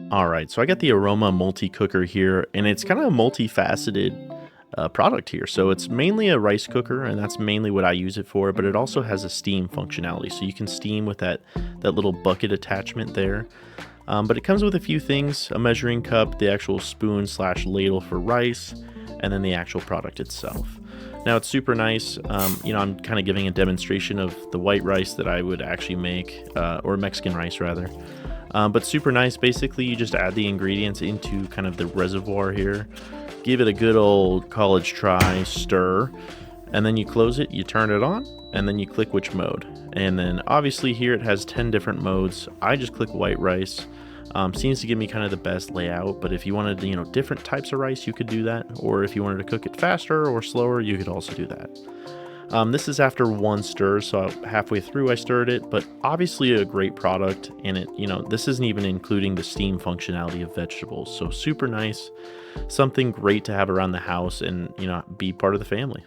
All right, so I got the Aroma multi-cooker here, and it's kind of a multifaceted product here. So it's mainly a rice cooker, and that's mainly what I use it for, but it also has a steam functionality. So you can steam with that little bucket attachment there. But it comes with a few things: a measuring cup, the actual spoon slash ladle for rice, and then the actual product itself. Now it's super nice. I'm kind of giving a demonstration of the white rice that I would actually make, or Mexican rice rather. But super nice. Basically, you just add the ingredients into kind of the reservoir here, give it a good old college try stir, and then you close it, you turn it on, and then you click which mode. And then obviously here it has 10 different modes. I just click white rice. Seems to give me kind of the best layout, but if you wanted, different types of rice, you could do that. Or if you wanted to cook it faster or slower, you could also do that. This is after one stir, so halfway through I stirred it, but obviously a great product. And this isn't even including the steam functionality of vegetables. So super nice, something great to have around the house and, be part of the family.